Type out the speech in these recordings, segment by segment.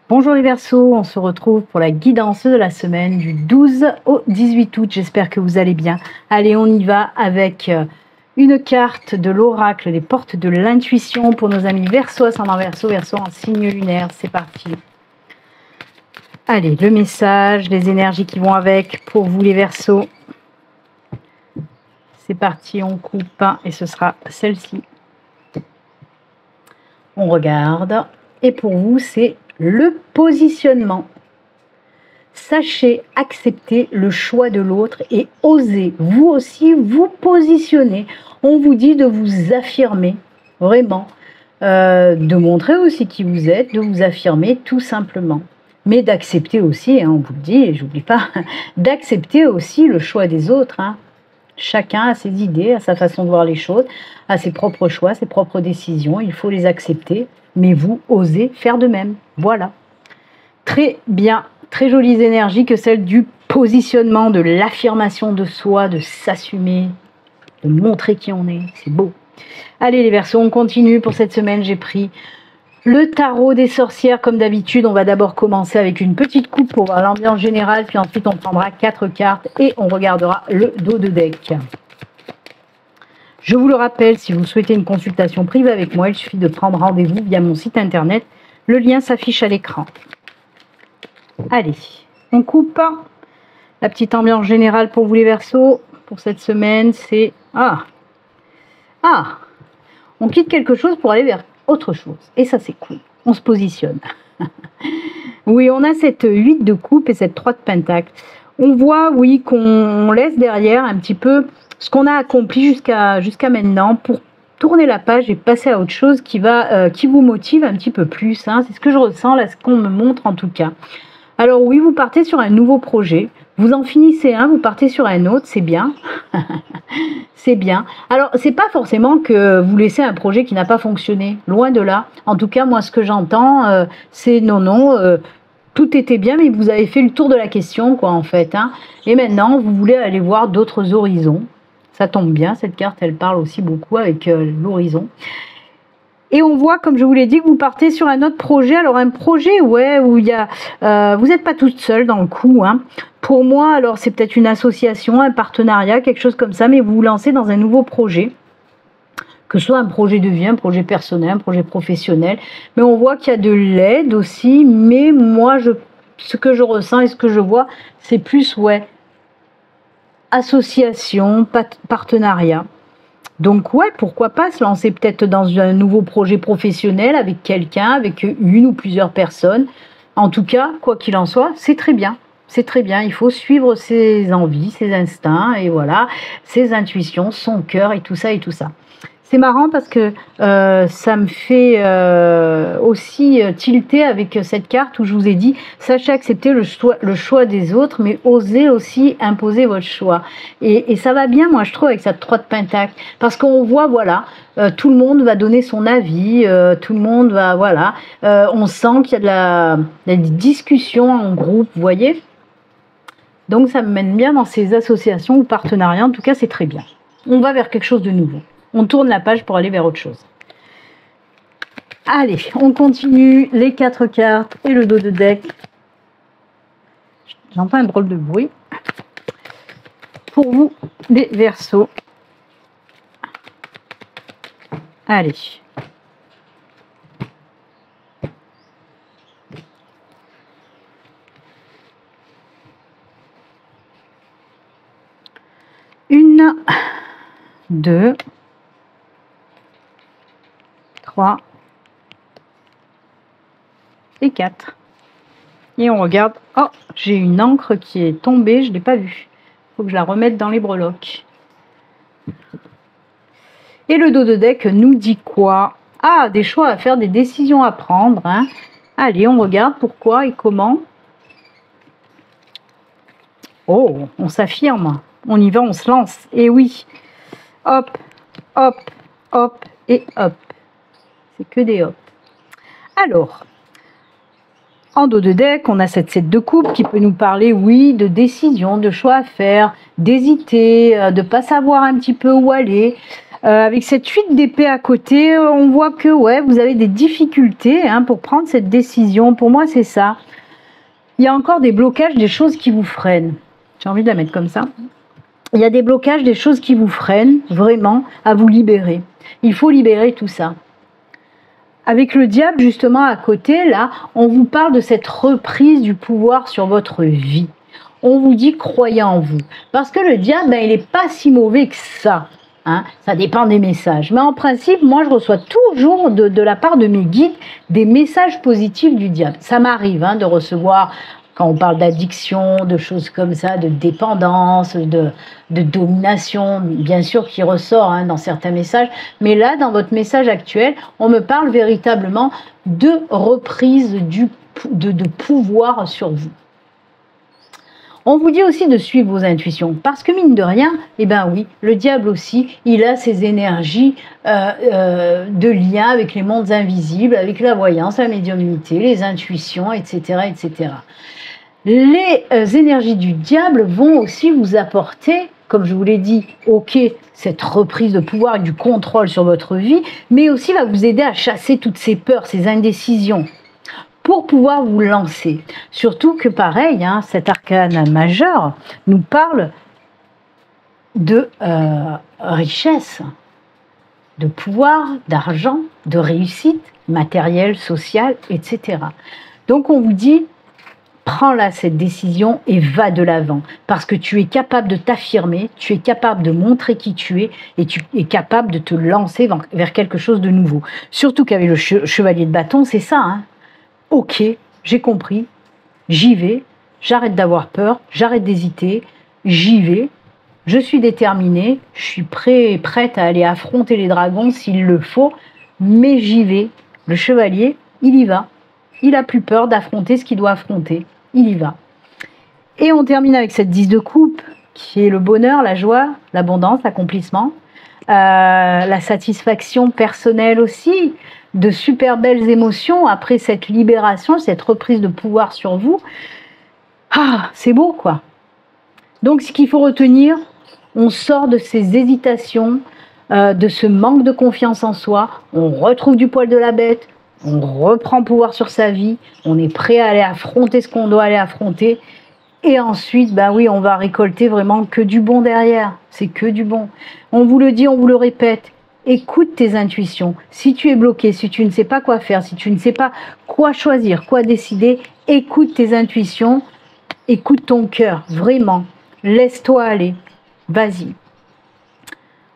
Bonjour les Verseaux, on se retrouve pour la guidance de la semaine du 12 au 18 août. J'espère que vous allez bien. Allez, on y va avec une carte de l'oracle, les portes de l'intuition pour nos amis Verseaux, ascendant Verseau, Verseau en signe lunaire. C'est parti. Allez, le message, les énergies qui vont avec pour vous les Verseaux. C'est parti, on coupe et ce sera celle-ci. On regarde et pour vous c'est le positionnement. Sachez accepter le choix de l'autre et osez vous aussi vous positionner. On vous dit de vous affirmer, vraiment, de montrer aussi qui vous êtes, de vous affirmer tout simplement. Mais d'accepter aussi, hein, on vous le dit, et j'oublie pas, d'accepter aussi le choix des autres. Hein. Chacun a ses idées, a sa façon de voir les choses, a ses propres choix, ses propres décisions. Il faut les accepter, mais vous osez faire de même. Voilà. Très bien, très jolies énergies que celle du positionnement, de l'affirmation de soi, de s'assumer, de montrer qui on est. C'est beau. Allez les Verseaux, on continue. Pour cette semaine, j'ai pris le tarot des sorcières. Comme d'habitude, on va d'abord commencer avec une petite coupe pour voir l'ambiance générale, puis ensuite on prendra 4 cartes et on regardera le dos de deck. Je vous le rappelle, si vous souhaitez une consultation privée avec moi, il suffit de prendre rendez-vous via mon site internet. Le lien s'affiche à l'écran. Allez, on coupe. La petite ambiance générale pour vous les Verseaux pour cette semaine, c'est... on quitte quelque chose pour aller vers autre chose. Et ça, c'est cool. On se positionne. Oui, on a cette 8 de coupe et cette 3 de pentacle. On voit, oui, qu'on laisse derrière un petit peu ce qu'on a accompli jusqu'à maintenant pour tourner la page et passer à autre chose qui vous motive un petit peu plus. Hein. C'est ce que je ressens, là, ce qu'on me montre en tout cas. Alors oui, vous partez sur un nouveau projet. Vous en finissez un, vous partez sur un autre, c'est bien. C'est bien. Alors, c'est pas forcément que vous laissez un projet qui n'a pas fonctionné. Loin de là. En tout cas, moi, ce que j'entends, c'est non, tout était bien, mais vous avez fait le tour de la question, quoi, en fait. Hein. Et maintenant, vous voulez aller voir d'autres horizons. Ça tombe bien, cette carte, elle parle aussi beaucoup avec l'horizon. Et on voit, comme je vous l'ai dit, que vous partez sur un autre projet. Alors un projet, ouais, où il y a, vous n'êtes pas toute seule dans le coup. Hein. Pour moi, alors c'est peut-être une association, un partenariat, quelque chose comme ça, mais vous vous lancez dans un nouveau projet. Que ce soit un projet de vie, un projet personnel, un projet professionnel. Mais on voit qu'il y a de l'aide aussi. Mais moi, ce que je ressens et ce que je vois, c'est plus, ouais, association, partenariat. Donc ouais, pourquoi pas se lancer peut-être dans un nouveau projet professionnel avec quelqu'un, avec une ou plusieurs personnes. En tout cas, quoi qu'il en soit, c'est très bien. C'est très bien, il faut suivre ses envies, ses instincts, et voilà, ses intuitions, son cœur et tout ça et tout ça. C'est marrant parce que ça me fait aussi tilter avec cette carte où je vous ai dit, sachez accepter le choix des autres, mais osez aussi imposer votre choix. Et ça va bien, moi, je trouve, avec cette 3 de pentacle. Parce qu'on voit, voilà, tout le monde va donner son avis, tout le monde va, voilà. On sent qu'il y a des discussions en groupe, vous voyez. Donc, ça me mène bien dans ces associations ou partenariats. En tout cas, c'est très bien. On va vers quelque chose de nouveau. On tourne la page pour aller vers autre chose. Allez, on continue. Les 4 cartes et le dos de deck. J'entends un drôle de bruit. Pour vous, les Verseaux. Allez. Une, 2, 3 et 4. Et on regarde. Oh, j'ai une encre qui est tombée, je ne l'ai pas vue. Il faut que je la remette dans les breloques. Et le dos de deck nous dit quoi? Ah, des choix à faire, des décisions à prendre. Hein. Allez, on regarde pourquoi et comment. Oh, on s'affirme. On y va, on se lance. Et oui. Hop, hop, hop et hop. C'est que des hop. Alors, en dos de deck, on a cette 7 de coupe qui peut nous parler, oui, de décision, de choix à faire, d'hésiter, de ne pas savoir un petit peu où aller. Avec cette 8 d'épée à côté, on voit que ouais, vous avez des difficultés hein, pour prendre cette décision. Pour moi, c'est ça. Il y a encore des blocages, des choses qui vous freinent. J'ai envie de la mettre comme ça. Il y a des blocages, des choses qui vous freinent vraiment à vous libérer. Il faut libérer tout ça. Avec le diable, justement, à côté, là, on vous parle de cette reprise du pouvoir sur votre vie. On vous dit, croyez en vous. Parce que le diable, ben, il n'est pas si mauvais que ça. Hein, ça dépend des messages. Mais en principe, moi, je reçois toujours de la part de mes guides des messages positifs du diable. Ça m'arrive hein, de recevoir, quand on parle d'addiction, de choses comme ça, de dépendance, de domination, bien sûr qui ressort hein, dans certains messages. Mais là, dans votre message actuel, on me parle véritablement de reprise de pouvoir sur vous. On vous dit aussi de suivre vos intuitions, parce que mine de rien, eh ben oui, le diable aussi, il a ses énergies de lien avec les mondes invisibles, avec la voyance, la médiumnité, les intuitions, etc., etc. Les énergies du diable vont aussi vous apporter, comme je vous l'ai dit, ok, cette reprise de pouvoir et du contrôle sur votre vie, mais aussi va vous aider à chasser toutes ces peurs, ces indécisions, pour pouvoir vous lancer. Surtout que pareil, hein, cet arcane majeur nous parle de richesse, de pouvoir, d'argent, de réussite matérielle, sociale, etc. Donc on vous dit, prends là cette décision et va de l'avant, parce que tu es capable de t'affirmer, tu es capable de montrer qui tu es, et tu es capable de te lancer vers quelque chose de nouveau. Surtout qu'avec le chevalier de bâton, c'est ça, hein. Ok, j'ai compris, j'y vais, j'arrête d'avoir peur, j'arrête d'hésiter, j'y vais, je suis déterminée, je suis prête à aller affronter les dragons s'il le faut, mais j'y vais. Le chevalier, il y va, il n'a plus peur d'affronter ce qu'il doit affronter, il y va. Et on termine avec cette 10 de coupe, qui est le bonheur, la joie, l'abondance, l'accomplissement, la satisfaction personnelle aussi, de super belles émotions après cette libération, cette reprise de pouvoir sur vous. Ah, c'est beau quoi. Donc ce qu'il faut retenir, on sort de ces hésitations, de ce manque de confiance en soi, on retrouve du poil de la bête, on reprend pouvoir sur sa vie, on est prêt à aller affronter ce qu'on doit aller affronter, et ensuite, ben oui, on va récolter vraiment que du bon derrière, c'est que du bon. On vous le dit, on vous le répète, écoute tes intuitions. Si tu es bloqué, si tu ne sais pas quoi faire, si tu ne sais pas quoi choisir, quoi décider, écoute tes intuitions, écoute ton cœur, vraiment. Laisse-toi aller, vas-y.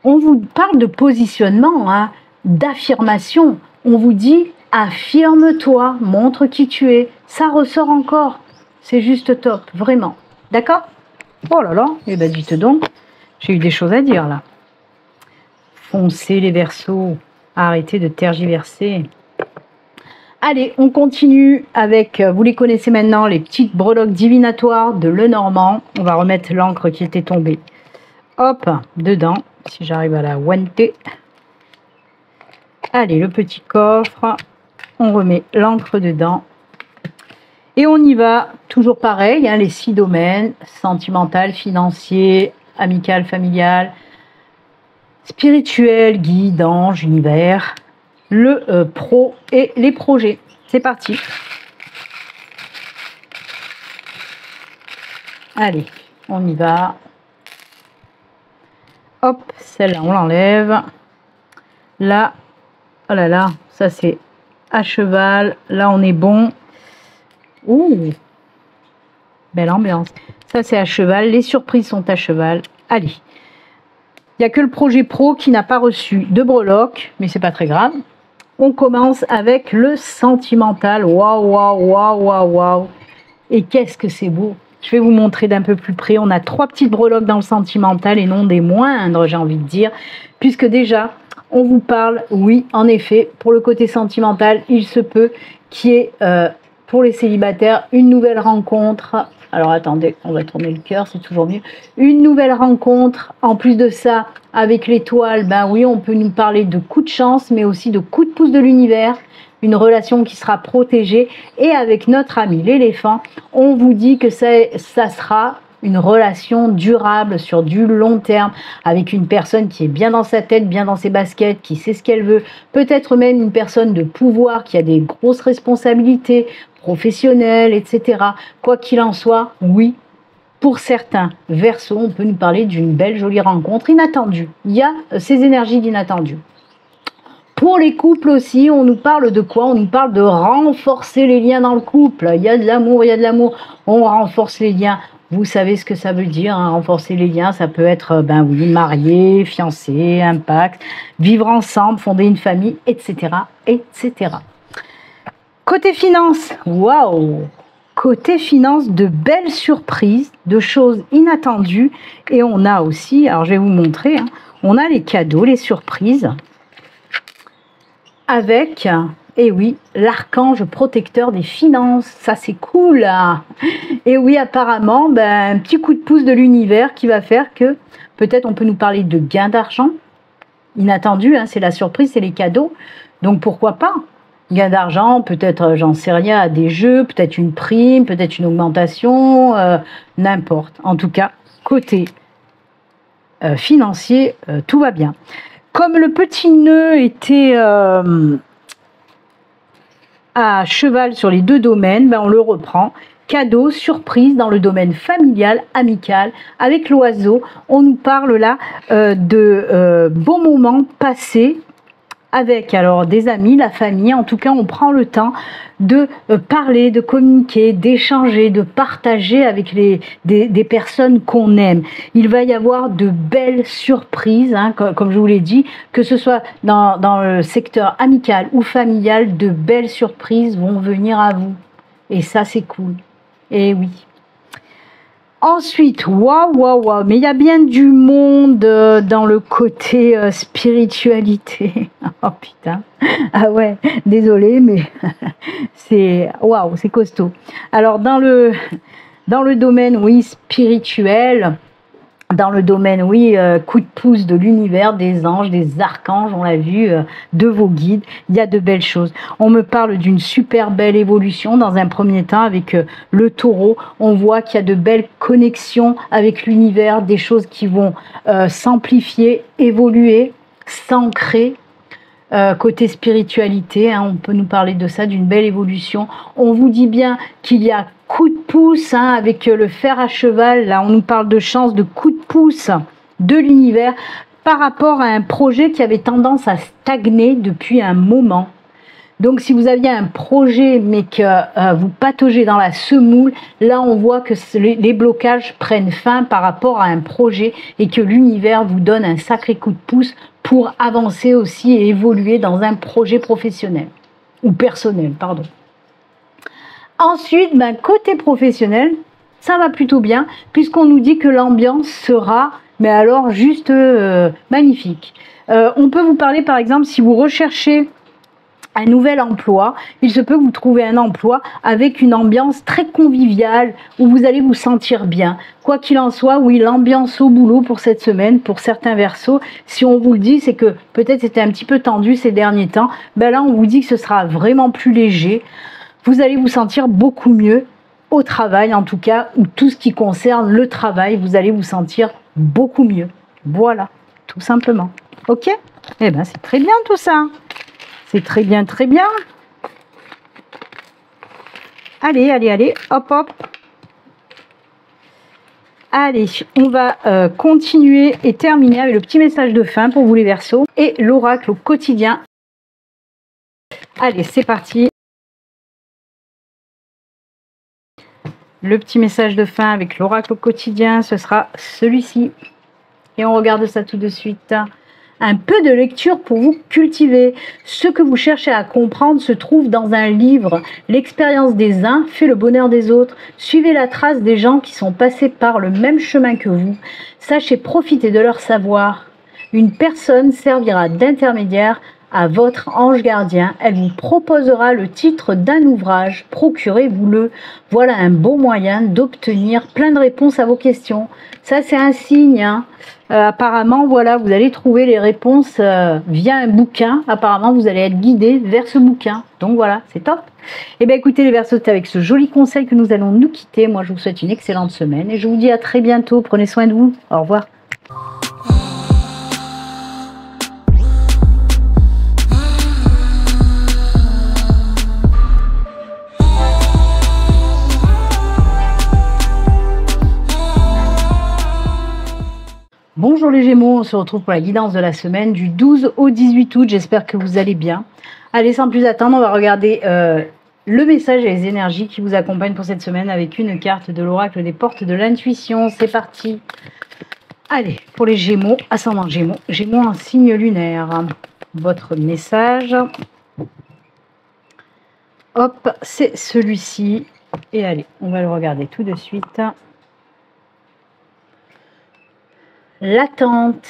On vous parle de positionnement, hein, d'affirmation. On vous dit, affirme-toi, montre qui tu es. Ça ressort encore. C'est juste top, vraiment. D'accord? Oh là là, eh ben dites donc, j'ai eu des choses à dire là. Foncez les Verseaux, arrêtez de tergiverser. Allez, on continue avec, vous les connaissez maintenant, les petites breloques divinatoires de Lenormand. On va remettre l'encre qui était tombée. Hop, dedans, si j'arrive à la wanter. Allez, le petit coffre, on remet l'encre dedans. Et on y va, toujours pareil, hein, les 6 domaines, sentimental, financier, amical, familial, spirituel, guide, ange, univers, le pro et les projets. C'est parti. Allez, on y va. Hop, celle-là, on l'enlève. Là, oh là là, ça c'est à cheval. Là, on est bon. Ouh, belle ambiance. Ça, c'est à cheval. Les surprises sont à cheval. Allez. Il n'y a que le projet pro qui n'a pas reçu de breloque, mais c'est pas très grave. On commence avec le sentimental. Waouh, waouh, waouh, waouh, waouh. Et qu'est-ce que c'est beau. Je vais vous montrer d'un peu plus près. On a 3 petites breloques dans le sentimental et non des moindres, j'ai envie de dire. Puisque déjà, on vous parle, oui, en effet, pour le côté sentimental, il se peut qu'il y ait, pour les célibataires, une nouvelle rencontre. Alors attendez, on va tourner le cœur, c'est toujours mieux. Une nouvelle rencontre. En plus de ça, avec l'étoile, ben oui, on peut nous parler de coups de chance, mais aussi de coups de pouce de l'univers. Une relation qui sera protégée. Et avec notre ami l'éléphant, on vous dit que ça sera une relation durable sur du long terme avec une personne qui est bien dans sa tête, bien dans ses baskets, qui sait ce qu'elle veut, peut-être même une personne de pouvoir qui a des grosses responsabilités professionnelles, etc. Quoi qu'il en soit, oui, pour certains Verseaux, on peut nous parler d'une belle jolie rencontre inattendue. Il y a ces énergies d'inattendu. Pour les couples aussi, on nous parle de quoi? On nous parle de renforcer les liens dans le couple. Il y a de l'amour, il y a de l'amour. On renforce les liens. Vous savez ce que ça veut dire, hein, renforcer les liens. Ça peut être, ben oui, marié, fiancé, impact, vivre ensemble, fonder une famille, etc., etc. Côté finance, waouh! Côté finance, de belles surprises, de choses inattendues. Et on a aussi, alors je vais vous montrer, hein, on a les cadeaux, les surprises. Avec, et oui, l'archange protecteur des finances. Ça, c'est cool. Hein. Et oui, apparemment, ben, un petit coup de pouce de l'univers qui va faire que peut-être on peut nous parler de gains d'argent. Inattendu, hein, c'est la surprise, c'est les cadeaux. Donc, pourquoi pas? Gain d'argent, peut-être, j'en sais rien, des jeux, peut-être une prime, peut-être une augmentation, n'importe. En tout cas, côté financier, tout va bien. Comme le petit nœud était à cheval sur les deux domaines, ben on le reprend. Cadeau, surprise dans le domaine familial, amical, avec l'oiseau. On nous parle là de bons moments passés avec alors des amis, la famille. En tout cas, on prend le temps de parler, de communiquer, d'échanger, de partager avec des personnes qu'on aime. Il va y avoir de belles surprises, hein, comme je vous l'ai dit, que ce soit dans le secteur amical ou familial, de belles surprises vont venir à vous. Et ça, c'est cool. Et oui. Ensuite, waouh, mais il y a bien du monde dans le côté spiritualité. Oh putain, ah ouais, désolé, mais c'est waouh, c'est costaud. Alors dans le domaine, oui, spirituel, dans le domaine, oui, coup de pouce de l'univers, des anges, des archanges, on l'a vu, de vos guides, il y a de belles choses. On me parle d'une super belle évolution dans un premier temps avec le taureau. On voit qu'il y a de belles connexions avec l'univers, des choses qui vont s'amplifier, évoluer, s'ancrer. Côté spiritualité, hein, on peut nous parler de ça, d'une belle évolution. On vous dit bien qu'il y a coup de pouce, hein, avec le fer à cheval. Là, on nous parle de chance, de coup de pouce de l'univers par rapport à un projet qui avait tendance à stagner depuis un moment. Donc, si vous aviez un projet, mais que vous pataugez dans la semoule, là, on voit que les blocages prennent fin par rapport à un projet et que l'univers vous donne un sacré coup de pouce pour avancer aussi et évoluer dans un projet professionnel ou personnel, pardon. Ensuite, ben, côté professionnel, ça va plutôt bien puisqu'on nous dit que l'ambiance sera, mais alors juste magnifique. On peut vous parler, par exemple, si vous recherchez un nouvel emploi, il se peut que vous trouviez un emploi avec une ambiance très conviviale où vous allez vous sentir bien. Quoi qu'il en soit, oui, l'ambiance au boulot pour cette semaine, pour certains Verseaux, si on vous le dit, c'est que peut-être c'était un petit peu tendu ces derniers temps, ben là on vous dit que ce sera vraiment plus léger. Vous allez vous sentir beaucoup mieux au travail, en tout cas, ou tout ce qui concerne le travail, vous allez vous sentir beaucoup mieux. Voilà, tout simplement. Ok? Eh bien, c'est très bien tout ça. C'est très bien, très bien. Allez, allez, allez, hop, hop. Allez, on va continuer et terminer avec le petit message de fin pour vous les Verseaux et l'oracle au quotidien. Allez, c'est parti. Le petit message de fin avec l'oracle au quotidien, ce sera celui-ci. Et on regarde ça tout de suite. Un peu de lecture pour vous cultiver. Ce que vous cherchez à comprendre se trouve dans un livre. L'expérience des uns fait le bonheur des autres. Suivez la trace des gens qui sont passés par le même chemin que vous. Sachez profiter de leur savoir. Une personne servira d'intermédiaire à votre ange gardien. Elle vous proposera le titre d'un ouvrage. Procurez-vous-le. Voilà un beau moyen d'obtenir plein de réponses à vos questions. Ça, c'est un signe. Hein. Apparemment, voilà, vous allez trouver les réponses via un bouquin. Apparemment, vous allez être guidé vers ce bouquin. Donc voilà, c'est top. Eh bien, écoutez les Verseaux, c'est avec ce joli conseil que nous allons nous quitter. Moi, je vous souhaite une excellente semaine et je vous dis à très bientôt. Prenez soin de vous. Au revoir. Bonjour les Gémeaux, on se retrouve pour la guidance de la semaine du 12 au 18 août. J'espère que vous allez bien. Allez, sans plus attendre, on va regarder le message et les énergies qui vous accompagnent pour cette semaine avec une carte de l'oracle des portes de l'intuition. C'est parti. Allez, pour les Gémeaux, ascendant Gémeaux, Gémeaux en signe lunaire. Votre message. Hop, c'est celui-ci. Et allez, on va le regarder tout de suite. L'attente.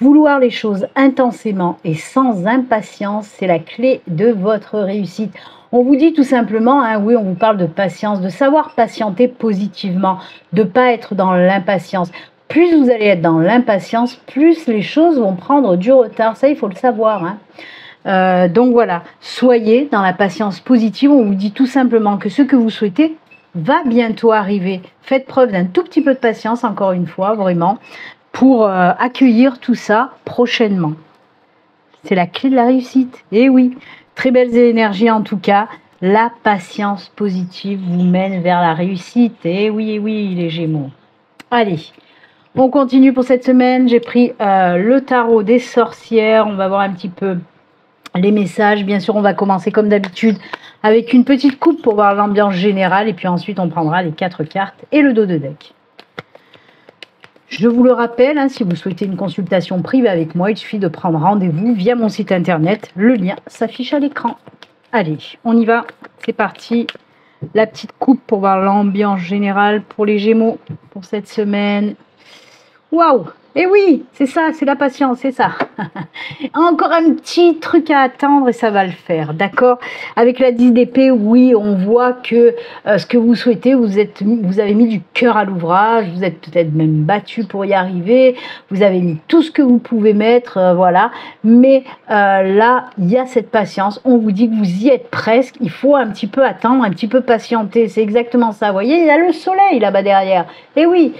Vouloir les choses intensément et sans impatience, c'est la clé de votre réussite. On vous dit tout simplement, hein, oui, on vous parle de patience, de savoir patienter positivement, de ne pas être dans l'impatience. Plus vous allez être dans l'impatience, plus les choses vont prendre du retard. Ça, il faut le savoir. Hein. Donc voilà, soyez dans la patience positive. On vous dit tout simplement que ce que vous souhaitez va bientôt arriver. Faites preuve d'un tout petit peu de patience, encore une fois, vraiment, pour accueillir tout ça prochainement. C'est la clé de la réussite. Et oui, très belles énergies en tout cas. La patience positive vous mène vers la réussite. Et oui, les Gémeaux. Allez, on continue pour cette semaine. J'ai pris le tarot des sorcières. On va voir un petit peu les messages. Bien sûr, on va commencer comme d'habitude avec une petite coupe pour voir l'ambiance générale. Et puis ensuite, on prendra les 4 cartes et le dos de deck. Je vous le rappelle, hein, si vous souhaitez une consultation privée avec moi, il suffit de prendre rendez-vous via mon site internet. Le lien s'affiche à l'écran. Allez, on y va. C'est parti. La petite coupe pour voir l'ambiance générale pour les Gémeaux pour cette semaine. Waouh! Et oui, c'est ça, c'est la patience, c'est ça. Encore un petit truc à attendre et ça va le faire, d'accord? Avec la 10 d'épée, oui, on voit que ce que vous souhaitez, vous avez mis du cœur à l'ouvrage, vous êtes peut-être même battu pour y arriver, vous avez mis tout ce que vous pouvez mettre, voilà. Mais là, il y a cette patience, on vous dit que vous y êtes presque, il faut un petit peu attendre, un petit peu patienter, c'est exactement ça. Vous voyez, il y a le soleil là-bas derrière. Et oui,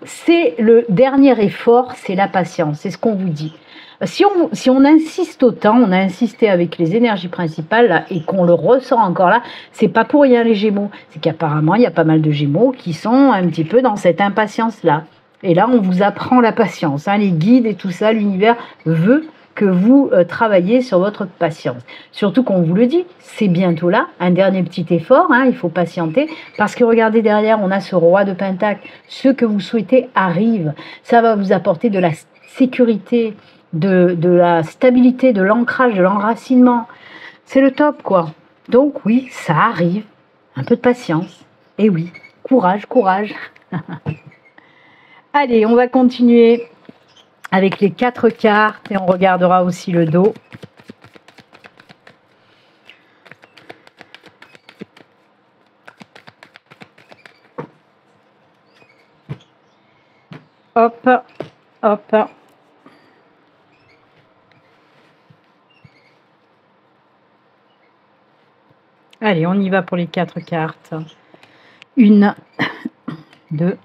c'est le dernier effort, c'est la patience, c'est ce qu'on vous dit. Si on insiste autant, on a insisté avec les énergies principales là, et qu'on le ressent encore là, c'est pas pour rien les Gémeaux. C'est qu'apparemment, il y a pas mal de Gémeaux qui sont un petit peu dans cette impatience-là. Et là, on vous apprend la patience. Hein, les guides et tout ça, l'univers veut que vous travaillez sur votre patience. Surtout qu'on vous le dit, c'est bientôt là, un dernier petit effort, hein, il faut patienter, parce que regardez derrière, on a ce roi de Pentacle. Ce que vous souhaitez arrive. Ça va vous apporter de la sécurité, de la stabilité, de l'ancrage, de l'enracinement. C'est le top, quoi. Donc oui, ça arrive. Un peu de patience. Et oui, courage, courage. Allez, on va continuer avec les 4 cartes et on regardera aussi le dos. Hop, hop. Allez, on y va pour les 4 cartes. 1, 2,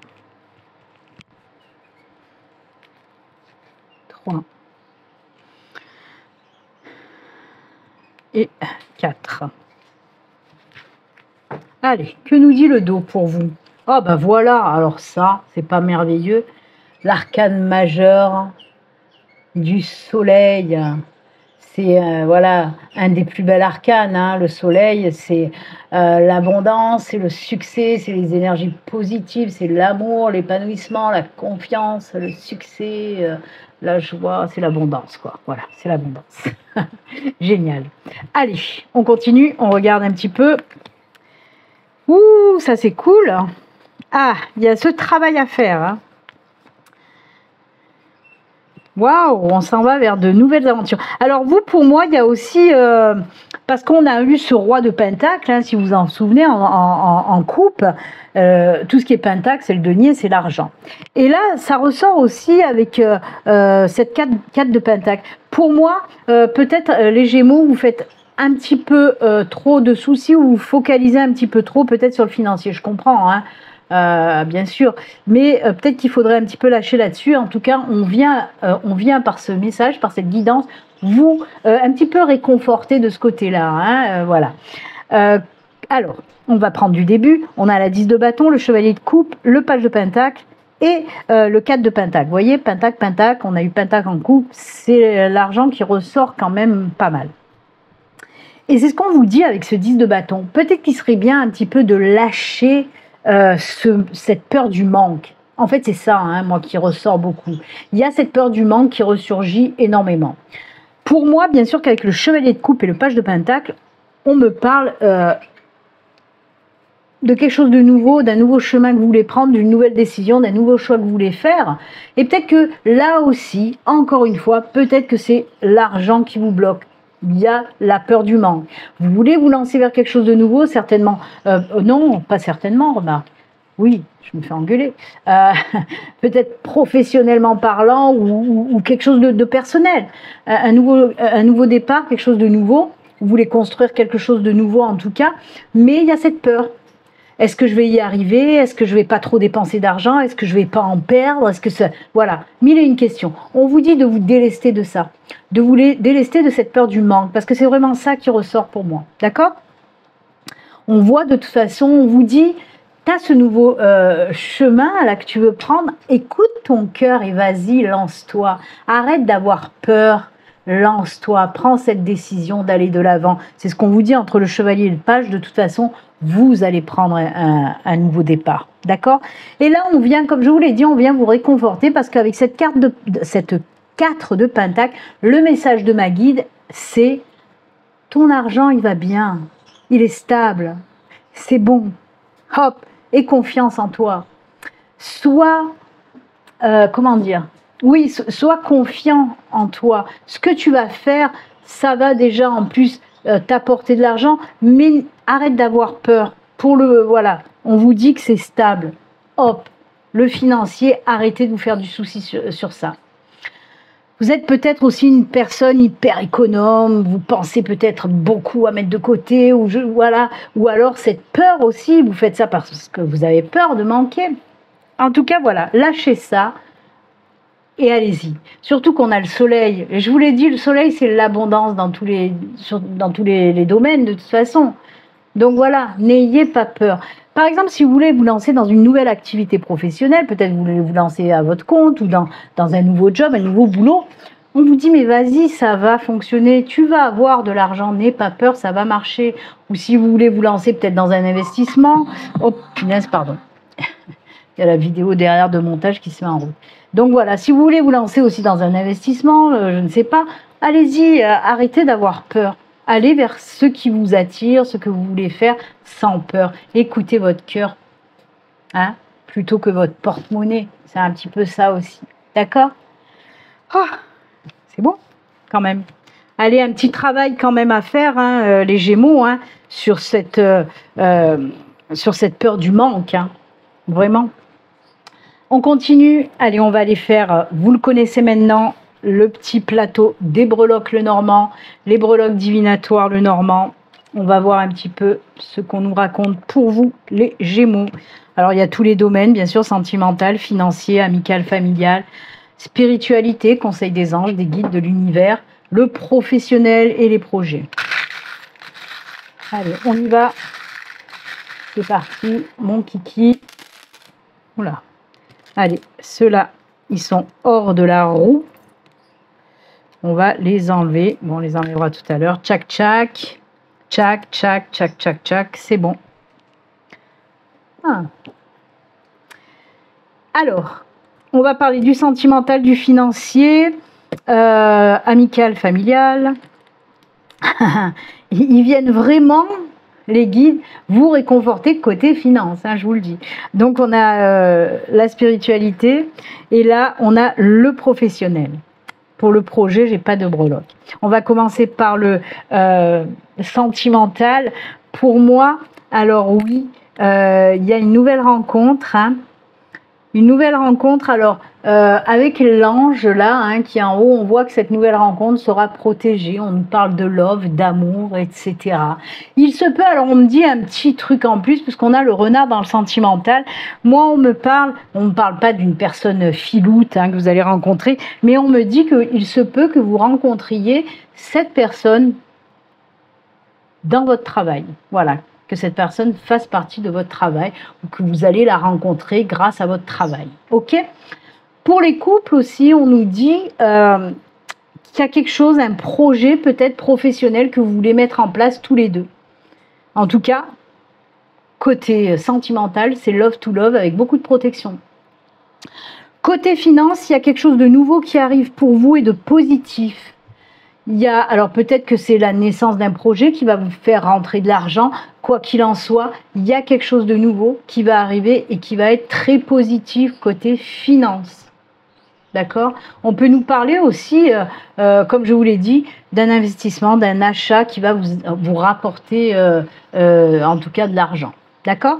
3 et 4. Allez, que nous dit le dos pour vous? Oh ben voilà, alors ça, c'est pas merveilleux. L'arcane majeur du soleil. C'est voilà, un des plus belles arcanes, hein. Le soleil, c'est l'abondance, c'est le succès, c'est les énergies positives, c'est l'amour, l'épanouissement, la confiance, le succès, la joie, c'est l'abondance, quoi. Voilà, c'est l'abondance. Génial. Allez, on continue, on regarde un petit peu. Ouh, ça c'est cool. Ah, il y a ce travail à faire, hein. Waouh, on s'en va vers de nouvelles aventures. Alors vous, pour moi, il y a aussi, parce qu'on a eu ce roi de Pentacle, hein, si vous en souvenez, en coupe, tout ce qui est Pentacle, c'est le denier, c'est l'argent. Et là, ça ressort aussi avec cette 4 de Pentacle. Pour moi, peut-être les Gémeaux, vous faites un petit peu trop de soucis ou vous focalisez un petit peu trop peut-être sur le financier. Je comprends, hein. Bien sûr, mais peut-être qu'il faudrait un petit peu lâcher là-dessus. En tout cas, on vient par ce message, par cette guidance, vous un petit peu réconforter de ce côté-là, hein, voilà. Alors, on va prendre du début. On a la 10 de bâton, le chevalier de coupe, le page de pentacle et le 4 de pentacle. Vous voyez, pentacle, pentacle, on a eu pentacle en coupe, c'est l'argent qui ressort quand même pas mal. Et c'est ce qu'on vous dit avec ce 10 de bâton. Peut-être qu'il serait bien un petit peu de lâcher cette peur du manque. En fait, c'est ça, hein, moi, qui ressort beaucoup. Il y a cette peur du manque qui ressurgit énormément. Pour moi, bien sûr qu'avec le chevalier de coupe et le page de pentacle, on me parle de quelque chose de nouveau, d'un nouveau chemin que vous voulez prendre, d'une nouvelle décision, d'un nouveau choix que vous voulez faire. Et peut-être que là aussi, encore une fois, peut-être que c'est l'argent qui vous bloque. Il y a la peur du manque. Vous voulez vous lancer vers quelque chose de nouveau, certainement. Non, pas certainement, remarque. Oui, je me fais engueuler. Peut-être professionnellement parlant ou quelque chose de personnel. Un nouveau départ, quelque chose de nouveau. Vous voulez construire quelque chose de nouveau en tout cas. Mais il y a cette peur. Est-ce que je vais y arriver? Est-ce que je vais pas trop dépenser d'argent? Est-ce que je vais pas en perdre? Est-ce que ça... Voilà, mille et une questions. On vous dit de vous délester de ça, de vous délester de cette peur du manque, parce que c'est vraiment ça qui ressort pour moi. D'accord? On voit de toute façon, on vous dit, tu as ce nouveau chemin là que tu veux prendre, écoute ton cœur et vas-y, lance-toi. Arrête d'avoir peur. Lance-toi, prends cette décision d'aller de l'avant. C'est ce qu'on vous dit entre le chevalier et le page. De toute façon, vous allez prendre un nouveau départ. D'accord? Et là, on vient, comme je vous l'ai dit, on vient vous réconforter parce qu'avec cette 4 de pentacle, le message de ma guide, c'est ton argent, il va bien. Il est stable. C'est bon. Hop, aie confiance en toi. Sois, comment dire? Oui, sois confiant en toi. Ce que tu vas faire, ça va déjà en plus t'apporter de l'argent, mais arrête d'avoir peur. Voilà, on vous dit que c'est stable. Hop, le financier, arrêtez de vous faire du souci sur ça. Vous êtes peut-être aussi une personne hyper économe, vous pensez peut-être beaucoup à mettre de côté, voilà, ou alors cette peur aussi, vous faites ça parce que vous avez peur de manquer. En tout cas, voilà, lâchez ça. Et allez-y. Surtout qu'on a le soleil. Et je vous l'ai dit, le soleil, c'est l'abondance dans tous les domaines, de toute façon. Donc voilà, n'ayez pas peur. Par exemple, si vous voulez vous lancer dans une nouvelle activité professionnelle, peut-être vous voulez vous lancer à votre compte ou dans un nouveau job, un nouveau boulot, on vous dit, mais vas-y, ça va fonctionner, tu vas avoir de l'argent, n'aie pas peur, ça va marcher. Ou si vous voulez vous lancer peut-être dans un investissement, oh, punaise, pardon. Il y a la vidéo derrière de montage qui se met en route. Donc voilà, si vous voulez vous lancer aussi dans un investissement, je ne sais pas, allez-y, arrêtez d'avoir peur. Allez vers ce qui vous attire, ce que vous voulez faire sans peur. Écoutez votre cœur, hein, plutôt que votre porte-monnaie. C'est un petit peu ça aussi. D'accord? Oh, c'est bon, quand même. Allez, un petit travail quand même à faire, hein, les Gémeaux, hein, sur cette peur du manque, hein, vraiment. On continue, allez, on va aller faire, vous le connaissez maintenant, le petit plateau des breloques le normand, les breloques divinatoires le normand. On va voir un petit peu ce qu'on nous raconte pour vous, les Gémeaux. Alors, il y a tous les domaines, bien sûr, sentimental, financier, amical, familial, spiritualité, conseil des anges, des guides de l'univers, le professionnel et les projets. Allez, on y va. C'est parti, mon kiki. Oula. Allez, ceux-là, ils sont hors de la roue. On va les enlever. Bon, on les enlèvera tout à l'heure. Tchac, tchac. Tchac, tchac, tchac, tchac, tchac. C'est bon. Ah. Alors, on va parler du sentimental, du financier, amical, familial. Ils viennent vraiment... les guides, vous réconforter côté finance, hein, je vous le dis. Donc, on a la spiritualité et là, on a le professionnel. Pour le projet, j'ai pas de breloque. On va commencer par le sentimental. Pour moi, alors oui, il y a une nouvelle rencontre. Hein. Une nouvelle rencontre, alors avec l'ange là, hein, qui est en haut, on voit que cette nouvelle rencontre sera protégée. On nous parle de love, d'amour, etc. Il se peut, alors on me dit un petit truc en plus, puisqu'on a le renard dans le sentimental. Moi, on me parle pas d'une personne filoute hein, que vous allez rencontrer, mais on me dit qu'il se peut que vous rencontriez cette personne dans votre travail. Voilà. Que cette personne fasse partie de votre travail ou que vous allez la rencontrer grâce à votre travail. Ok ? Pour les couples aussi, on nous dit qu'il y a quelque chose, un projet peut-être professionnel que vous voulez mettre en place tous les deux. En tout cas, côté sentimental, c'est love to love avec beaucoup de protection. Côté finance, il y a quelque chose de nouveau qui arrive pour vous et de positif. Il y a, alors peut-être que c'est la naissance d'un projet qui va vous faire rentrer de l'argent. Quoi qu'il en soit, il y a quelque chose de nouveau qui va arriver et qui va être très positif côté finance. D'accord ? On peut nous parler aussi, comme je vous l'ai dit, d'un investissement, d'un achat qui va vous rapporter en tout cas de l'argent. D'accord ?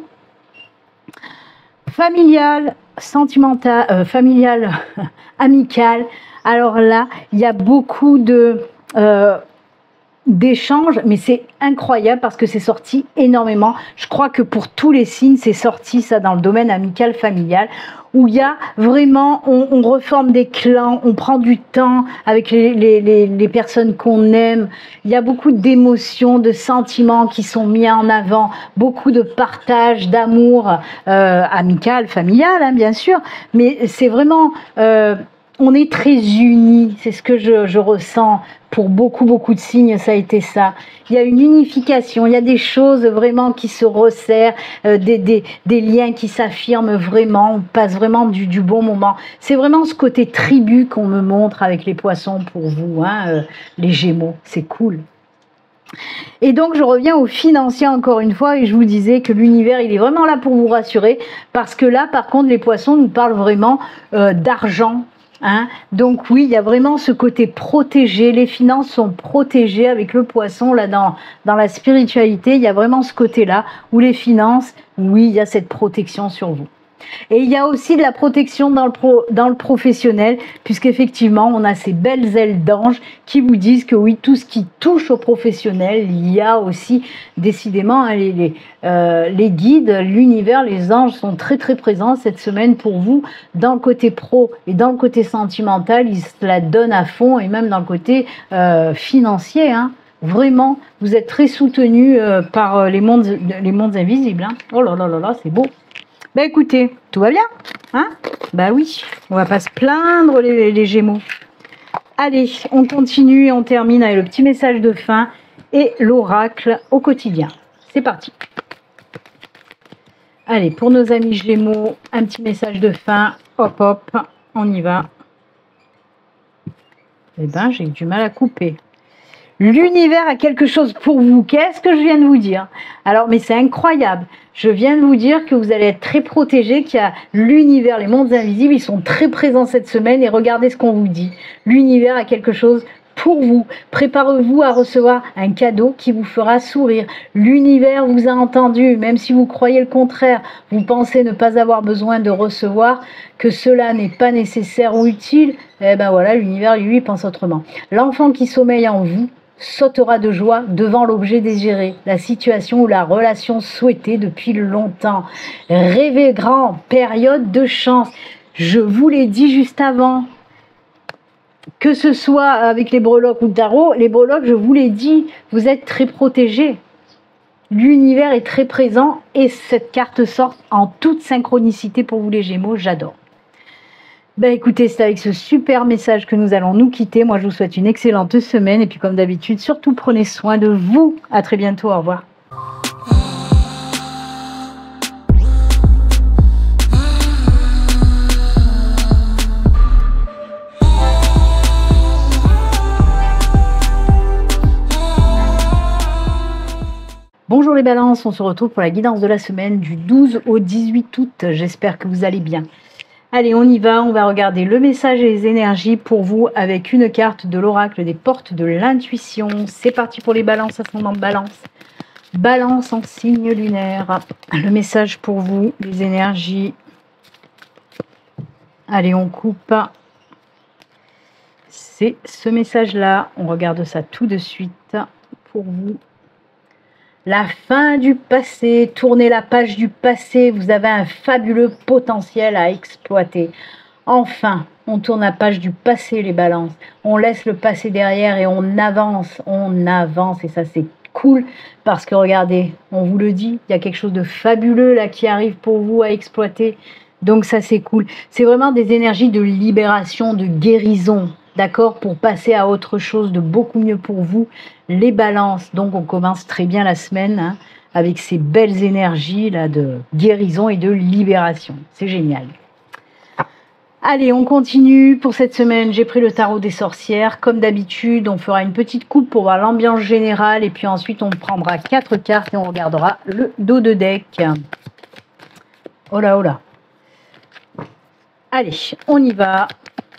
Familial, sentimental, familial, amical. Alors là, il y a beaucoup d'échanges, mais c'est incroyable parce que c'est sorti énormément. Je crois que pour tous les signes, c'est sorti ça dans le domaine amical, familial, où il y a vraiment, on reforme des clans, on prend du temps avec les personnes qu'on aime. Il y a beaucoup d'émotions, de sentiments qui sont mis en avant, beaucoup de partage, d'amour amical, familial, hein, bien sûr, mais c'est vraiment... on est très unis, c'est ce que je ressens pour beaucoup de signes, ça a été ça. Il y a une unification, il y a des choses vraiment qui se resserrent, des liens qui s'affirment vraiment, on passe vraiment du bon moment. C'est vraiment ce côté tribu qu'on me montre avec les poissons pour vous, hein, les Gémeaux, c'est cool. Et donc je reviens au financier encore une fois et je vous disais que l'univers il est vraiment là pour vous rassurer parce que là par contre les poissons nous parlent vraiment d'argent. Hein, donc oui, il y a vraiment ce côté protégé, les finances sont protégées avec le poisson, là dans la spiritualité, il y a vraiment ce côté-là où les finances, oui, il y a cette protection sur vous. Et il y a aussi de la protection dans le professionnel, puisqu'effectivement, on a ces belles ailes d'ange qui vous disent que oui, tout ce qui touche au professionnel, il y a aussi décidément hein, les guides, l'univers, les anges sont très présents cette semaine pour vous, dans le côté pro et dans le côté sentimental, ils se la donnent à fond, et même dans le côté financier, hein. Vraiment, vous êtes très soutenus par les mondes invisibles. Hein. Oh là là là là, c'est beau. Ben écoutez, tout va bien, hein? Ben oui, on va pas se plaindre les Gémeaux. Allez, on continue et on termine avec le petit message de fin et l'oracle au quotidien. C'est parti. Allez, pour nos amis Gémeaux, un petit message de fin. Hop, hop, on y va. Eh ben, j'ai du mal à couper. L'univers a quelque chose pour vous. Qu'est-ce que je viens de vous dire? Alors, mais c'est incroyable. Je viens de vous dire que vous allez être très protégés, qu'il y a l'univers, les mondes invisibles, ils sont très présents cette semaine et regardez ce qu'on vous dit. L'univers a quelque chose pour vous. Préparez-vous à recevoir un cadeau qui vous fera sourire. L'univers vous a entendu, même si vous croyez le contraire. Vous pensez ne pas avoir besoin de recevoir, que cela n'est pas nécessaire ou utile. Eh ben voilà, l'univers, lui, pense autrement. L'enfant qui sommeille en vous sautera de joie devant l'objet désiré, la situation ou la relation souhaitée depuis longtemps. Rêvez grand, période de chance. Je vous l'ai dit juste avant, que ce soit avec les breloques ou le tarot, les breloques, je vous l'ai dit, vous êtes très protégés. L'univers est très présent et cette carte sort en toute synchronicité pour vous les Gémeaux, j'adore. Ben écoutez, c'est avec ce super message que nous allons nous quitter. Moi, je vous souhaite une excellente semaine. Et puis, comme d'habitude, surtout prenez soin de vous. À très bientôt. Au revoir. Bonjour les balances, on se retrouve pour la guidance de la semaine du 12 au 18 août. J'espère que vous allez bien. Allez, on y va, on va regarder le message et les énergies pour vous avec une carte de l'oracle des portes de l'intuition. C'est parti pour les balances, ascendant balance. Balance en signe lunaire. Le message pour vous, les énergies. Allez, on coupe. C'est ce message-là. On regarde ça tout de suite pour vous. La fin du passé, tournez la page du passé, vous avez un fabuleux potentiel à exploiter. Enfin, on tourne la page du passé, les balances. On laisse le passé derrière et on avance et ça c'est cool parce que regardez, on vous le dit, il y a quelque chose de fabuleux là qui arrive pour vous à exploiter. Donc ça c'est cool. C'est vraiment des énergies de libération, de guérison. D'accord, pour passer à autre chose de beaucoup mieux pour vous, les balances. Donc on commence très bien la semaine hein, avec ces belles énergies là de guérison et de libération. C'est génial. Allez, on continue pour cette semaine. J'ai pris le tarot des sorcières. Comme d'habitude, on fera une petite coupe pour voir l'ambiance générale et puis ensuite on prendra 4 cartes et on regardera le dos de deck. Oh là, oh là. Allez, on y va.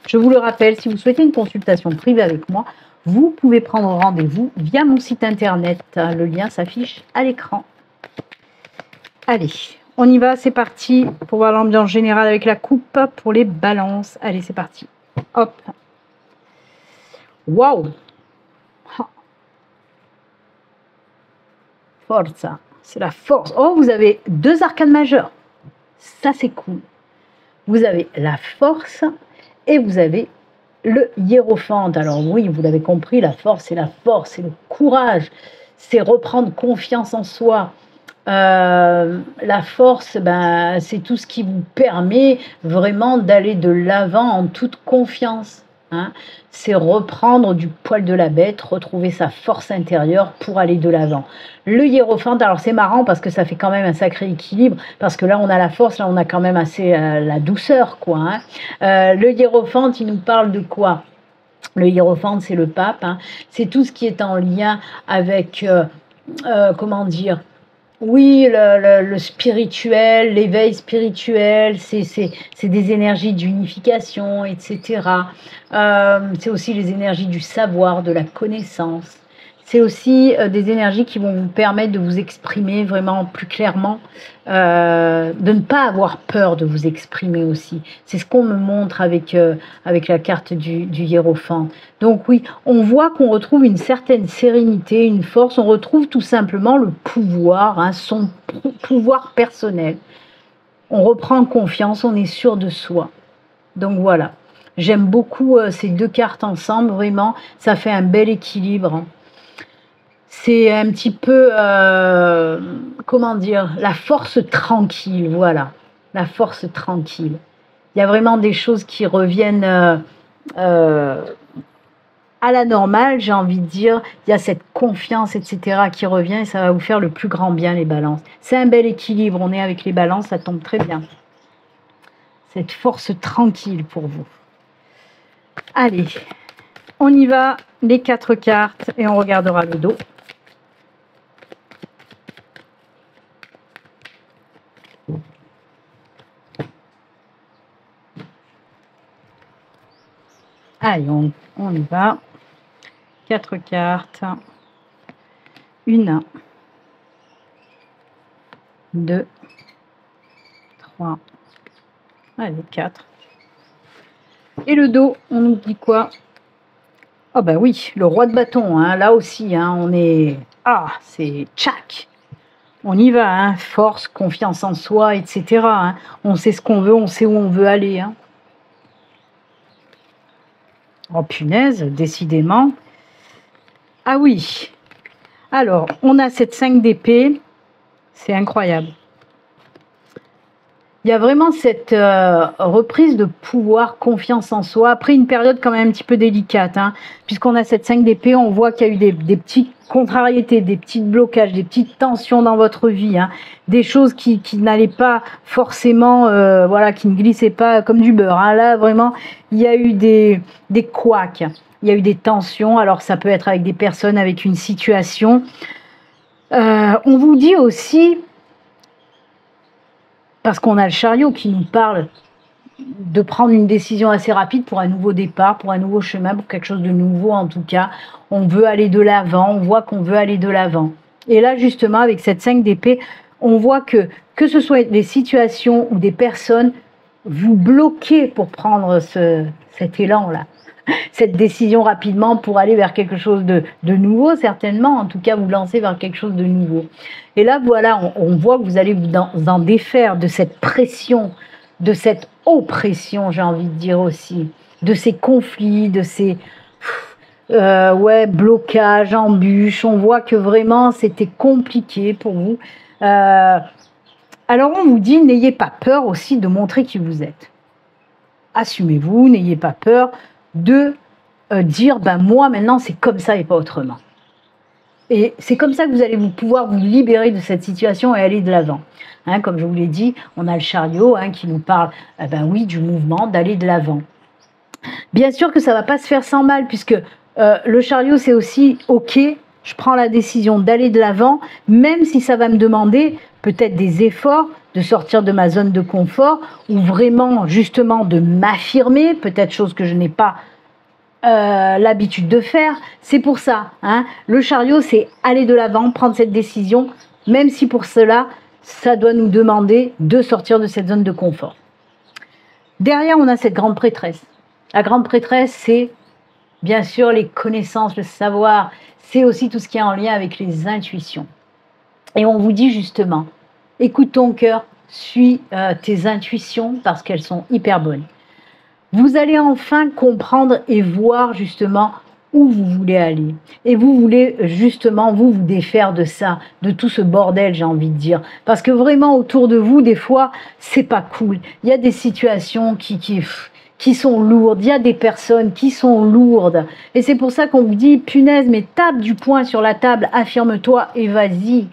Je vous le rappelle, si vous souhaitez une consultation privée avec moi, vous pouvez prendre rendez-vous via mon site internet. Le lien s'affiche à l'écran. Allez, on y va, c'est parti pour voir l'ambiance générale avec la coupe pour les balances. Allez, c'est parti. Hop. Waouh. Forza, c'est la force. Oh, vous avez 2 arcanes majeures. Ça, c'est cool. Vous avez la force et vous avez le hiérophante. Alors oui, vous l'avez compris, la force, c'est le courage, c'est reprendre confiance en soi. La force, ben, c'est tout ce qui vous permet vraiment d'aller de l'avant en toute confiance. Hein. C'est reprendre du poil de la bête, retrouver sa force intérieure pour aller de l'avant. Le hiérophante, alors c'est marrant parce que ça fait quand même un sacré équilibre, parce que là on a la force, là on a quand même assez la douceur, quoi. Hein. Le hiérophante, il nous parle de quoi? Le hiérophante, c'est le pape, hein. C'est tout ce qui est en lien avec, comment dire, oui, le spirituel, l'éveil spirituel, c'est des énergies d'unification, etc. C'est aussi les énergies du savoir, de la connaissance. C'est aussi des énergies qui vont vous permettre de vous exprimer vraiment plus clairement, de ne pas avoir peur de vous exprimer aussi. C'est ce qu'on me montre avec la carte du hiérophante. Donc oui, on voit qu'on retrouve une certaine sérénité, une force, on retrouve tout simplement le pouvoir, hein, son pouvoir personnel. On reprend confiance, on est sûr de soi. Donc voilà, j'aime beaucoup ces 2 cartes ensemble, vraiment, ça fait un bel équilibre. Hein. C'est un petit peu, comment dire, la force tranquille, voilà, la force tranquille. Il y a vraiment des choses qui reviennent à la normale, j'ai envie de dire. Il y a cette confiance, etc. qui revient et ça va vous faire le plus grand bien, les balances. C'est un bel équilibre, on est avec les balances, ça tombe très bien. Cette force tranquille pour vous. Allez, on y va, les 4 cartes et on regardera le dos. Allez, on y va. 4 cartes. 1, 2, 3. Allez, 4. Et le dos, on nous dit quoi? Oh ben oui, le roi de bâton, hein, là aussi, hein, on est... Ah, c'est tchac. On y va, hein, force, confiance en soi, etc. Hein. On sait ce qu'on veut, on sait où on veut aller. Hein. Oh punaise, décidément. Ah oui. Alors, on a cette 5 d'épée. C'est incroyable. Il y a vraiment cette reprise de pouvoir, confiance en soi, après une période quand même un petit peu délicate, hein, puisqu'on a cette 5 d'épée, on voit qu'il y a eu des petites contrariétés, des petits blocages, des petites tensions dans votre vie, hein, des choses qui n'allaient pas forcément, voilà, qui ne glissaient pas comme du beurre. Hein. Là, vraiment, il y a eu des couacs, il y a eu des tensions, alors ça peut être avec des personnes, avec une situation. On vous dit aussi... Parce qu'on a le chariot qui nous parle de prendre une décision assez rapide pour un nouveau départ, pour un nouveau chemin, pour quelque chose de nouveau en tout cas. On veut aller de l'avant, on voit qu'on veut aller de l'avant. Et là justement avec cette 5 d'épée, on voit que ce soit des situations ou des personnes, vous bloquez pour prendre cet élan-là, cette décision rapidement pour aller vers quelque chose de nouveau, certainement, en tout cas vous lancer vers quelque chose de nouveau. Et là, voilà, on voit que vous allez vous en défaire de cette pression, de cette oppression, j'ai envie de dire aussi, de ces conflits, de ces blocages, embûches. On voit que vraiment c'était compliqué pour vous. Alors on vous dit, n'ayez pas peur aussi de montrer qui vous êtes. Assumez-vous, n'ayez pas peur de dire, ben moi maintenant c'est comme ça et pas autrement. Et c'est comme ça que vous allez pouvoir vous libérer de cette situation et aller de l'avant. Hein, comme je vous l'ai dit, on a le chariot qui nous parle du mouvement, d'aller de l'avant. Bien sûr que ça ne va pas se faire sans mal, puisque le chariot c'est aussi, ok, je prends la décision d'aller de l'avant, même si ça va me demander peut-être des efforts, de sortir de ma zone de confort, ou vraiment justement de m'affirmer, peut-être chose que je n'ai pas l'habitude de faire. C'est pour ça, le chariot c'est aller de l'avant, prendre cette décision, même si pour cela, ça doit nous demander de sortir de cette zone de confort. Derrière, on a cette grande prêtresse. La grande prêtresse, c'est bien sûr les connaissances, le savoir, c'est aussi tout ce qui est en lien avec les intuitions. Et on vous dit justement, écoute ton cœur, suis tes intuitions parce qu'elles sont hyper bonnes. Vous allez enfin comprendre et voir justement où vous voulez aller. Et vous voulez justement vous défaire de ça, de tout ce bordel, j'ai envie de dire. Parce que vraiment autour de vous, des fois, c'est pas cool. Il y a des situations qui sont lourdes, il y a des personnes qui sont lourdes. Et c'est pour ça qu'on vous dit, punaise, mais tape du poing sur la table, affirme-toi et vas-y.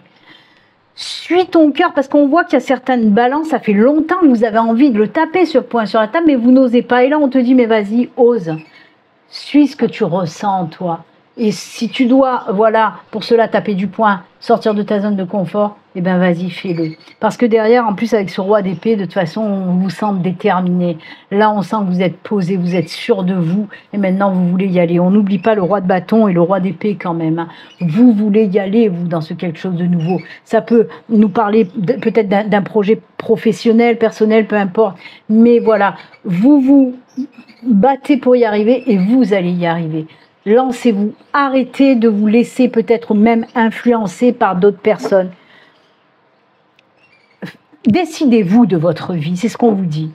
Suis ton cœur, parce qu'on voit qu'il y a certaines balances, ça fait longtemps que vous avez envie de le taper sur poing sur la table, mais vous n'osez pas. Et là, on te dit, mais vas-y, ose. Suis ce que tu ressens, toi. Et si tu dois, pour cela taper du poing, sortir de ta zone de confort, eh bien vas-y, fais-le. Parce que derrière, en plus avec ce roi d'épée, de toute façon, on vous sent déterminé. Là, on sent que vous êtes posé, vous êtes sûr de vous, et maintenant vous voulez y aller. On n'oublie pas le roi de bâton et le roi d'épée quand même. Vous voulez y aller, vous, dans ce quelque chose de nouveau. Ça peut nous parler peut-être d'un projet professionnel, personnel, peu importe. Mais voilà, vous battez pour y arriver et vous allez y arriver. Lancez-vous, arrêtez de vous laisser peut-être même influencer par d'autres personnes. Décidez-vous de votre vie, c'est ce qu'on vous dit.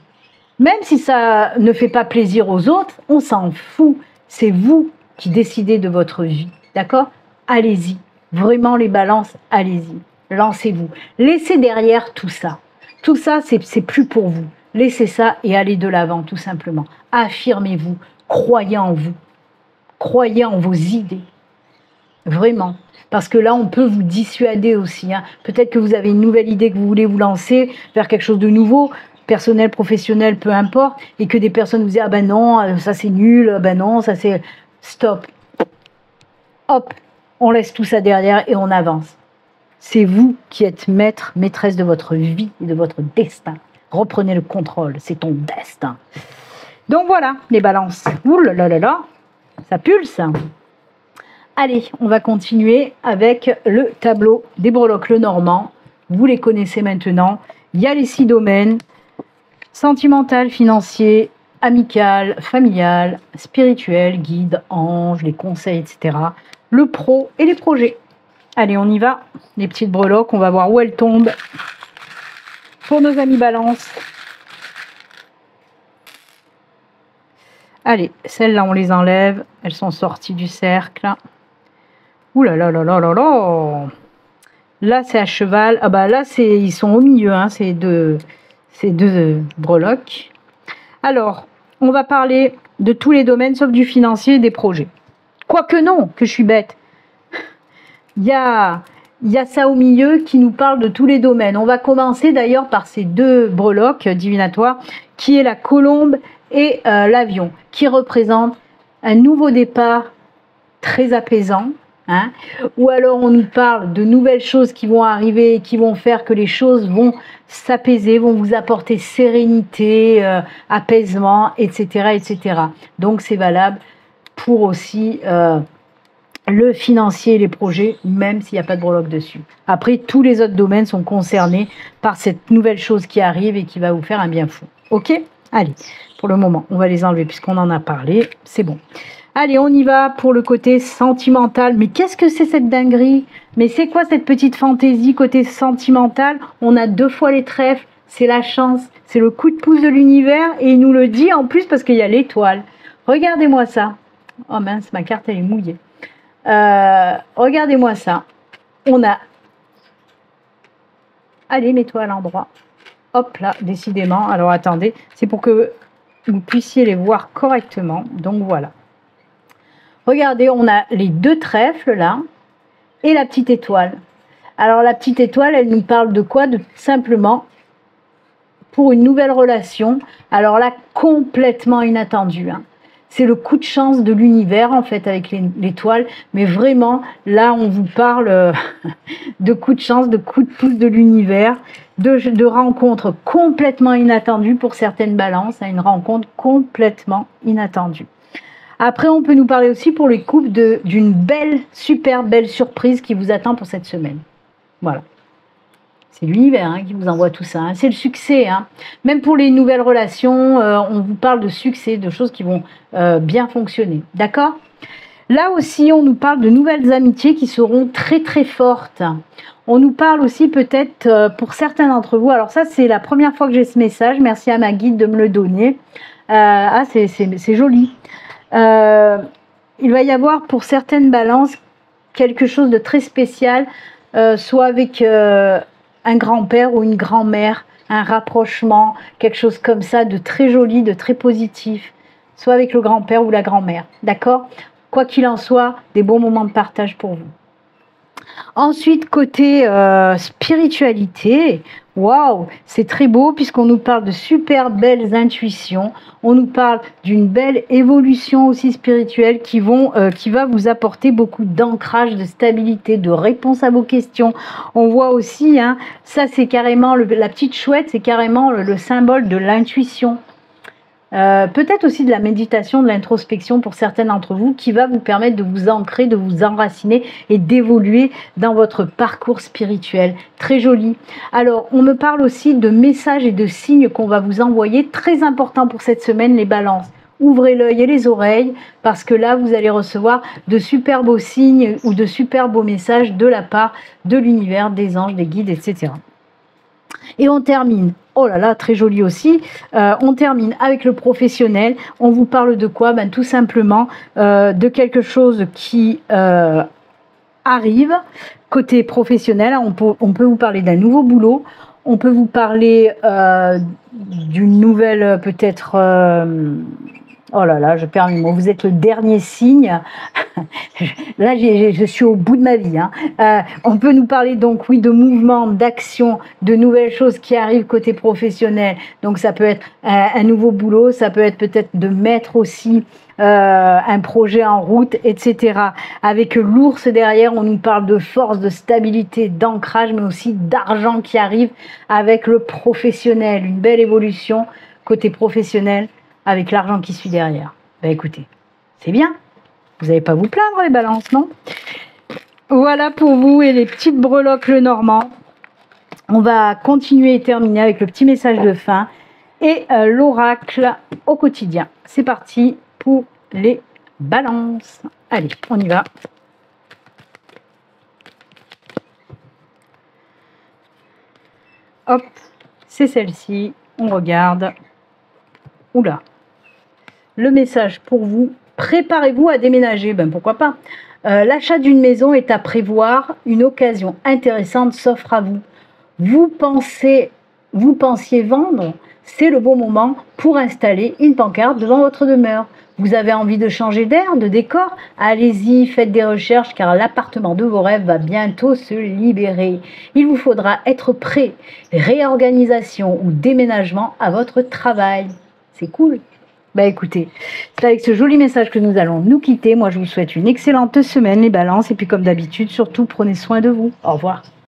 Même si ça ne fait pas plaisir aux autres, on s'en fout. C'est vous qui décidez de votre vie, d'accord? Allez-y, vraiment les balances, allez-y, lancez-vous. Laissez derrière tout ça. Tout ça, c'est plus pour vous. Laissez ça et allez de l'avant, tout simplement. Affirmez-vous, croyez en vous. Croyez en vos idées, vraiment. Parce que là, on peut vous dissuader aussi. Peut-être que vous avez une nouvelle idée que vous voulez vous lancer vers quelque chose de nouveau, personnel, professionnel, peu importe, et que des personnes vous disent « Ah ben non, ça c'est nul, ben non, ça c'est... » Stop. Hop, on laisse tout ça derrière et on avance. C'est vous qui êtes maître, maîtresse de votre vie et de votre destin. Reprenez le contrôle, c'est ton destin. Donc voilà, les balances. Ouh là là là là. Ça pulse. Allez, on va continuer avec le tableau des breloques le normand. Vous les connaissez maintenant. Il y a les 6 domaines. Sentimental, financier, amical, familial, spirituel, guide, ange, les conseils, etc. Le pro et les projets. Allez, on y va. Les petites breloques, on va voir où elles tombent. Pour nos amis balance. Allez, celles-là, on les enlève. Elles sont sorties du cercle. Ouh là là là là là là. Là, c'est à cheval. Ah bah là, ils sont au milieu, ces deux breloques. Alors, on va parler de tous les domaines, sauf du financier et des projets. Quoique non, que je suis bête. Il y a ça au milieu qui nous parle de tous les domaines. On va commencer d'ailleurs par ces 2 breloques divinatoires, qui est la colombe et l'avion, qui représente un nouveau départ très apaisant, hein. Ou alors on nous parle de nouvelles choses qui vont arriver, qui vont faire que les choses vont s'apaiser, vont vous apporter sérénité, apaisement, etc., etc. Donc c'est valable pour aussi le financier et les projets, même s'il n'y a pas de breloque dessus. Après, tous les autres domaines sont concernés par cette nouvelle chose qui arrive et qui va vous faire un bien fou. Ok? Allez, pour le moment, on va les enlever puisqu'on en a parlé. C'est bon. Allez, on y va pour le côté sentimental. Mais qu'est-ce que c'est cette dinguerie? Mais c'est quoi cette petite fantaisie côté sentimental? On a 2 fois les trèfles, c'est la chance, c'est le coup de pouce de l'univers et il nous le dit en plus parce qu'il y a l'étoile. Regardez-moi ça. Oh mince, ma carte elle est mouillée. Regardez-moi ça. On a... Allez, mets-toi à l'endroit. Hop là, décidément. Alors attendez, c'est pour que vous puissiez les voir correctement. Donc voilà. Regardez, on a les 2 trèfles là et la petite étoile. Alors la petite étoile, elle nous parle de quoi? De simplement pour une nouvelle relation. Alors là, complètement inattendu, hein. C'est le coup de chance de l'univers en fait avec l'étoile, mais vraiment là on vous parle de coup de chance, de coup de pouce de l'univers, de rencontres complètement inattendues pour certaines balances, une rencontre complètement inattendue. Après on peut nous parler aussi pour les couples d'une belle, super belle surprise qui vous attend pour cette semaine. Voilà. C'est l'univers hein, qui vous envoie tout ça. Hein. C'est le succès. Hein. Même pour les nouvelles relations, on vous parle de succès, de choses qui vont bien fonctionner. D'accord? Là aussi, on nous parle de nouvelles amitiés qui seront très très fortes. On nous parle aussi peut-être pour certains d'entre vous. Alors ça, c'est la première fois que j'ai ce message. Merci à ma guide de me le donner. Ah, c'est joli. Il va y avoir pour certaines balances quelque chose de très spécial, soit avec... un grand-père ou une grand-mère, un rapprochement, quelque chose comme ça de très joli, de très positif, soit avec le grand-père ou la grand-mère, d'accord? Quoi qu'il en soit, des bons moments de partage pour vous. Ensuite, côté spiritualité, waouh, c'est très beau puisqu'on nous parle de super belles intuitions, on nous parle d'une belle évolution aussi spirituelle qui va vous apporter beaucoup d'ancrage, de stabilité, de réponse à vos questions. On voit aussi, hein, ça c'est carrément, la petite chouette, c'est carrément le symbole de l'intuition. Peut-être aussi de la méditation, de l'introspection pour certains d'entre vous qui va vous permettre de vous ancrer, de vous enraciner et d'évoluer dans votre parcours spirituel. Très joli. Alors, on me parle aussi de messages et de signes qu'on va vous envoyer. Très important pour cette semaine, les balances. Ouvrez l'œil et les oreilles parce que là, vous allez recevoir de super beaux signes ou de super beaux messages de la part de l'univers, des anges, des guides, etc. Et on termine, oh là là, très joli aussi, on termine avec le professionnel. On vous parle de quoi? Ben, tout simplement de quelque chose qui arrive côté professionnel. On peut vous parler d'un nouveau boulot, on peut vous parler d'une nouvelle peut-être... oh là là, je perds mes mots. Vous êtes le dernier signe. Là, je suis au bout de ma vie. Hein. On peut nous parler donc, oui, de mouvements, d'actions, de nouvelles choses qui arrivent côté professionnel. Donc, ça peut être un nouveau boulot, ça peut être peut-être de mettre aussi un projet en route, etc. Avec l'ours derrière, on nous parle de force, de stabilité, d'ancrage, mais aussi d'argent qui arrive avec le professionnel. Une belle évolution côté professionnel avec l'argent qui suit derrière. Ben écoutez, c'est bien. Vous n'allez pas vous plaindre les balances, non? Voilà pour vous et les petites breloques le normand. On va continuer et terminer avec le petit message de fin et l'oracle au quotidien. C'est parti pour les balances. Allez, on y va. Hop, c'est celle-ci. On regarde. Oula. Le message pour vous. Préparez-vous à déménager, ben pourquoi pas. L'achat d'une maison est à prévoir, une occasion intéressante s'offre à vous. Vous pensiez vendre, c'est le bon moment pour installer une pancarte devant votre demeure. Vous avez envie de changer d'air, de décor? Allez-y, faites des recherches car l'appartement de vos rêves va bientôt se libérer. Il vous faudra être prêt. Réorganisation ou déménagement à votre travail. C'est cool. Bah écoutez, c'est avec ce joli message que nous allons nous quitter. Moi, je vous souhaite une excellente semaine, les balances. Et puis, comme d'habitude, surtout, prenez soin de vous. Au revoir.